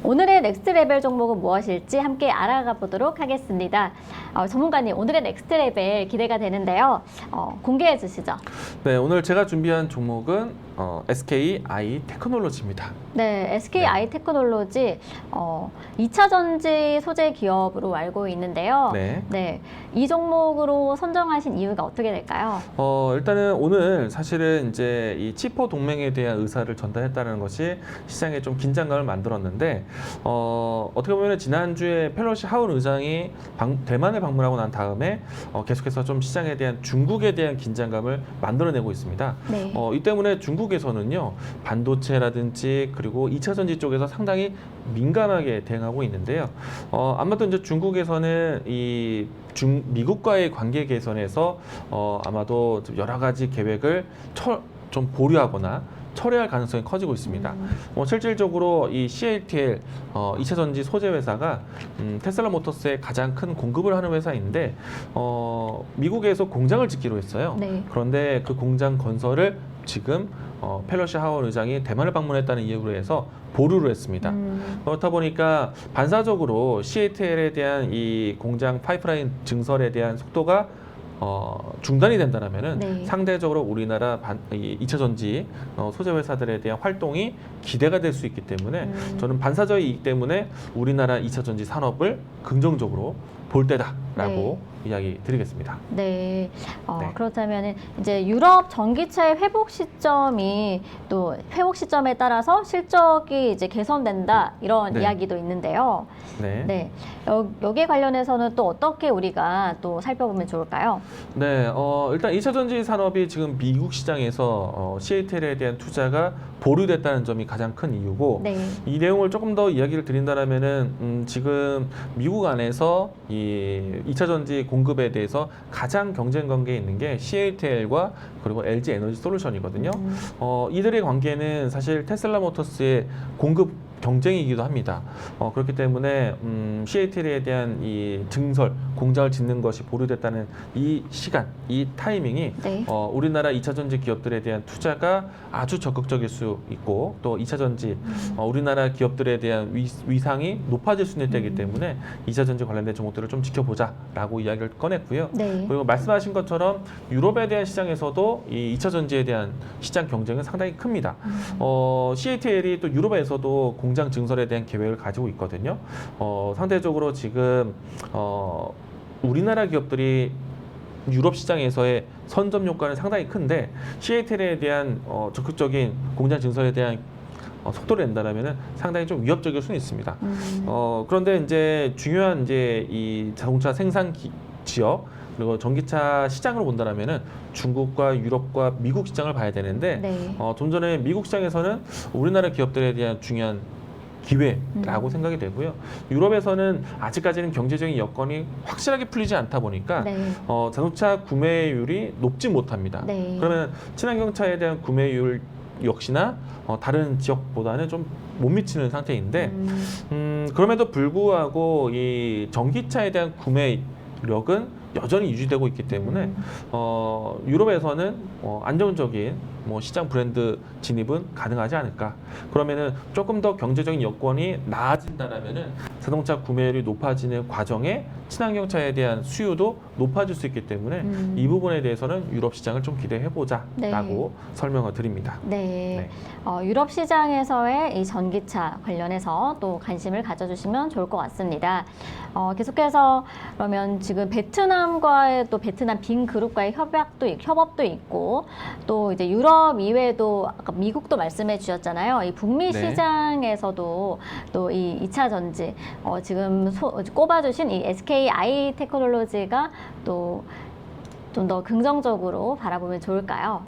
오늘의 넥스트 레벨 종목은 무엇일지 함께 알아가 보도록 하겠습니다. 전문가님, 오늘의 넥스트 레벨 기대가 되는데요. 공개해 주시죠. 네, 오늘 제가 준비한 종목은 SK 아이테크놀로지입니다. 네, SK 아이테크놀로지 2차 전지 소재 기업으로 알고 있는데요. 네. 이 종목으로 선정하신 이유가 어떻게 될까요? 일단은 오늘 사실은 이제 이 치포 동맹에 대한 의사를 전달했다는 것이 시장에 좀 긴장감을 만들었는데 어떻게 보면 지난주에 펠로시 하운 의장이 대만에 방문하고 난 다음에 계속해서 좀 시장에 대한 중국에 대한 긴장감을 만들어내고 있습니다. 네. 이 때문에 중국에서는요, 반도체라든지 그리고 2차 전지 쪽에서 상당히 민감하게 대응하고 있는데요. 아마도 이제 중국에서는 이 미국과의 관계 개선에서 아마도 여러 가지 계획을 좀 보류하거나 철회할 가능성이 커지고 있습니다. 실질적으로 이 CATL 2차 전지 소재 회사가 테슬라 모터스의 가장 큰 공급을 하는 회사인데 미국에서 공장을 짓기로 했어요. 네. 그런데 그 공장 건설을 지금 펠로시 하원 의장이 대만을 방문했다는 이유로 해서 보류를 했습니다. 그렇다 보니까 반사적으로 CATL에 대한 이 공장 파이프라인 증설에 대한 속도가 중단이 된다면은 네. 상대적으로 우리나라 이 2차 전지 소재 회사들에 대한 활동이 기대가 될 수 있기 때문에 저는 반사적인 이익 때문에 우리나라 2차 전지 산업을 긍정적으로 볼 때다라고 이야기 드리겠습니다. 네. 네. 그렇다면 이제 유럽 전기차의 회복 시점이 또 회복 시점에 따라서 실적이 이제 개선된다 이런 네. 이야기도 있는데요. 네. 여기에 관련해서는 또 어떻게 우리가 또 살펴보면 좋을까요? 네, 일단 2차 전지 산업이 지금 미국 시장에서 CATL에 대한 투자가 보류됐다는 점이 가장 큰 이유고, 네. 이 내용을 조금 더 이야기를 드린다면은 지금 미국 안에서 이 2차 전지 공급에 대해서 가장 경쟁 관계에 있는 게 CATL과 그리고 LG 에너지 솔루션이거든요. 이들의 관계는 사실 테슬라 모터스의 공급 경쟁이기도 합니다. 그렇기 때문에 CATL에 대한 이 증설, 공장을 짓는 것이 보류됐다는 이 시간, 이 타이밍이 네. 우리나라 2차 전지 기업들에 대한 투자가 아주 적극적일 수 있고, 또 2차 전지 우리나라 기업들에 대한 위상이 높아질 수 있는 때이기 때문에 2차 전지 관련된 종목들을 좀 지켜보자라고 이야기를 꺼냈고요. 네. 그리고 말씀하신 것처럼 유럽에 대한 시장에서도 이 2차 전지에 대한 시장 경쟁은 상당히 큽니다. CATL이 또 유럽에서도 공장 증설에 대한 계획을 가지고 있거든요. 상대적으로 지금 우리나라 기업들이 유럽 시장에서의 선점 효과는 상당히 큰데 CATL에 대한 적극적인 공장 증설에 대한 속도를 낸다라면 상당히 좀 위협적일 수는 있습니다. 그런데 이제 중요한 이제 이 자동차 생산 지역 그리고 전기차 시장으로 본다면은 중국과 유럽과 미국 시장을 봐야 되는데 네. 좀 전에 미국 시장에서는 우리나라 기업들에 대한 중요한 기회라고 생각이 되고요. 유럽에서는 아직까지는 경제적인 여건이 확실하게 풀리지 않다 보니까 네. 자동차 구매율이 높지 못합니다. 네. 그러면 친환경차에 대한 구매율 역시나 다른 지역보다는 좀 못 미치는 상태인데 그럼에도 불구하고 이 전기차에 대한 구매력은 여전히 유지되고 있기 때문에 유럽에서는 안정적인 시장 브랜드 진입은 가능하지 않을까. 그러면은 조금 더 경제적인 여건이 나아진다라면은 자동차 구매율이 높아지는 과정에 친환경차에 대한 수요도 높아질 수 있기 때문에 이 부분에 대해서는 유럽 시장을 좀 기대해보자라고 설명을 드립니다. 네. 유럽 시장에서의 이 전기차 관련해서 또 관심을 가져주시면 좋을 것 같습니다. 계속해서 그러면 지금 베트남과의 또 베트남 빈 그룹과의 협업도 있고 또 이제 유럽 이외에도 아까 미국도 말씀해 주셨잖아요. 이 북미 네. 시장에서도 또 이 2차 전지 지금 꼽아주신 이 SK 아이테크놀로지가 또 좀 더 긍정적으로 바라보면 좋을까요?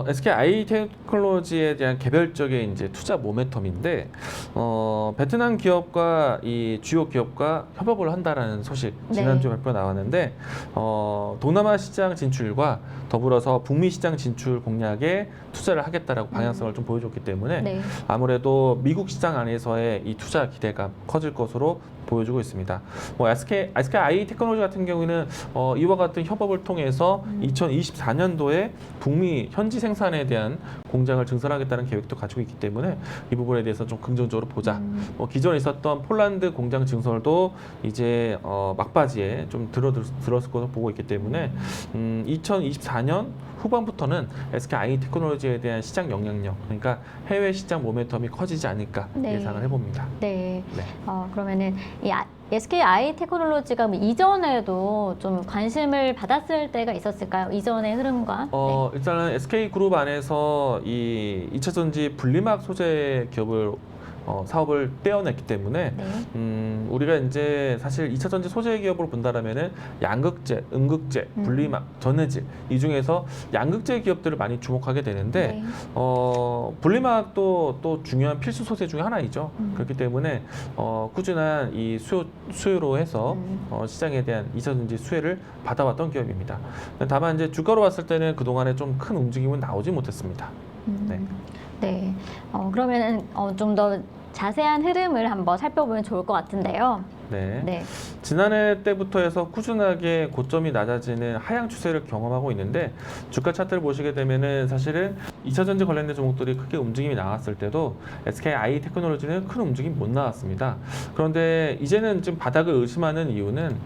SK 아이테크놀로지에 대한 개별적인 이제 투자 모멘텀인데 베트남 기업과 이 주요 기업과 협업을 한다라는 소식 지난주 발표 나왔는데 동남아 시장 진출과 더불어서 북미 시장 진출 공략에 투자를 하겠다라고 방향성을 좀 보여줬기 때문에 아무래도 미국 시장 안에서의 이 투자 기대가 커질 것으로 보여주고 있습니다. SK 아이테크놀로지 같은 경우에는 이와 같은 협업을 통해 통해서 2024년도에 북미 현지 생산에 대한 공장을 증설하겠다는 계획도 가지고 있기 때문에 이 부분에 대해서 좀 긍정적으로 보자. 기존에 있었던 폴란드 공장 증설도 이제 막바지에 좀 들었을 것으로 보고 있기 때문에 2024년 후반부터는 SK IT에너지에 대한 시장 영향력, 그러니까 해외 시장 모멘텀이 커지지 않을까 네. 예상을 해봅니다. 네. 네. 그러면은 이 SK 아이테크놀로지가 이전에도 좀 관심을 받았을 때가 있었을까요? 이전의 흐름과? 일단은 SK 그룹 안에서 이 2차 전지 분리막 소재 기업을 사업을 떼어냈기 때문에 네. 우리가 이제 사실 2차 전지 소재 기업으로 본다라면은 양극재, 음극재, 분리막, 전해질 이 중에서 양극재 기업들을 많이 주목하게 되는데 네. 분리막도 또 중요한 필수 소재 중에 하나이죠. 그렇기 때문에 꾸준한 이 수요로 해서 시장에 대한 2차 전지 수혜를 받아왔던 기업입니다. 다만 이제 주가로 봤을 때는 그 동안에 좀 큰 움직임은 나오지 못했습니다. 네. 네. 그러면은 좀 더 자세한 흐름을 한번 살펴보면 좋을 것 같은데요. 네. 네. 지난해 때부터 해서 꾸준하게 고점이 낮아지는 하향 추세를 경험하고 있는데 주가 차트를 보시게 되면은 사실은 2차 전지 관련된 종목들이 크게 움직임이 나왔을 때도 SK 아이테크놀로지는 큰 움직임이 못 나왔습니다. 그런데 이제는 좀 바닥을 의심하는 이유는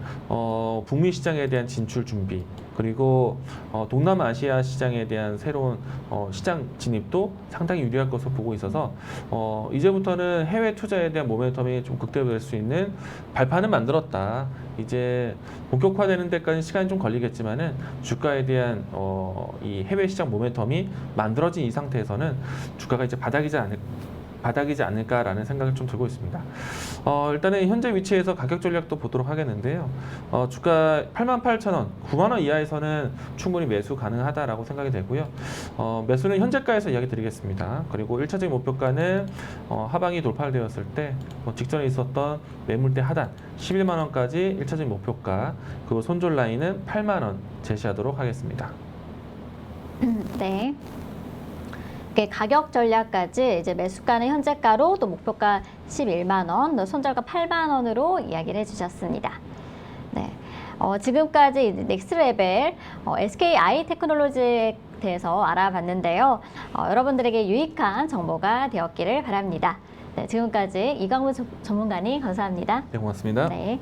북미 시장에 대한 진출 준비, 그리고 동남아시아 시장에 대한 새로운 시장 진입도 상당히 유리할 것으로 보고 있어서 이제부터는 해외 투자에 대한 모멘텀이 좀 극대화될 수 있는 발판을 만들었다. 이제 본격화되는 데까지 시간이 좀 걸리겠지만은 주가에 대한 이 해외 시장 모멘텀이 만들어진 이 상태에서는 주가가 이제 바닥이지 않을까라는 생각을 좀 들고 있습니다. 일단은 현재 위치에서 가격 전략도 보도록 하겠는데요. 주가 88,000원, 9만원 이하에서는 충분히 매수 가능하다라고 생각이 되고요. 매수는 현재가에서 이야기 드리겠습니다. 그리고 1차적인 목표가는 하방이 돌파되었을 때 직전에 있었던 매물대 하단 11만원까지 1차적인 목표가, 그리고 손절 라인은 8만원 제시하도록 하겠습니다. 네. 가격 전략까지 이제 매수가는 현재가로 또 목표가 11만 원, 또 손절가 8만 원으로 이야기를 해주셨습니다. 네. 지금까지 넥스트레벨 SK 아이테크놀로지에 대해서 알아봤는데요. 여러분들에게 유익한 정보가 되었기를 바랍니다. 네, 지금까지 이광무 전문가님 감사합니다. 네, 고맙습니다. 네.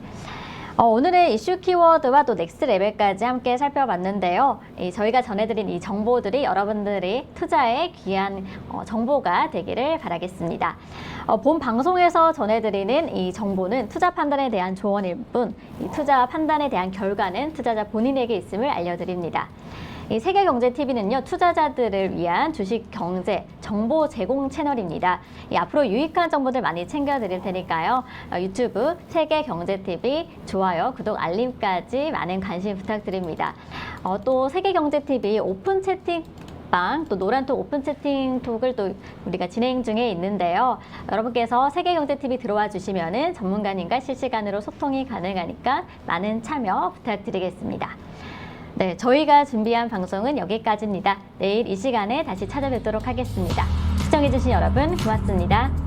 오늘의 이슈 키워드와 또 넥스트 레벨까지 함께 살펴봤는데요. 저희가 전해드린 이 정보들이 여러분들이 투자에 귀한 정보가 되기를 바라겠습니다. 본 방송에서 전해드리는 이 정보는 투자 판단에 대한 조언일 뿐, 이 투자 판단에 대한 결과는 투자자 본인에게 있음을 알려드립니다. 이 세계경제TV는요, 투자자들을 위한 주식 경제 정보 제공 채널입니다. 앞으로 유익한 정보들 많이 챙겨드릴 테니까요. 유튜브 세계경제TV 좋아요, 구독, 알림까지 많은 관심 부탁드립니다. 또 세계경제TV 오픈 채팅 또 노란톡 오픈 채팅톡을 또 우리가 진행 중에 있는데요. 여러분께서 세계경제TV 들어와 주시면은 전문가님과 실시간으로 소통이 가능하니까 많은 참여 부탁드리겠습니다. 네, 저희가 준비한 방송은 여기까지입니다. 내일 이 시간에 다시 찾아뵙도록 하겠습니다. 시청해주신 여러분 고맙습니다.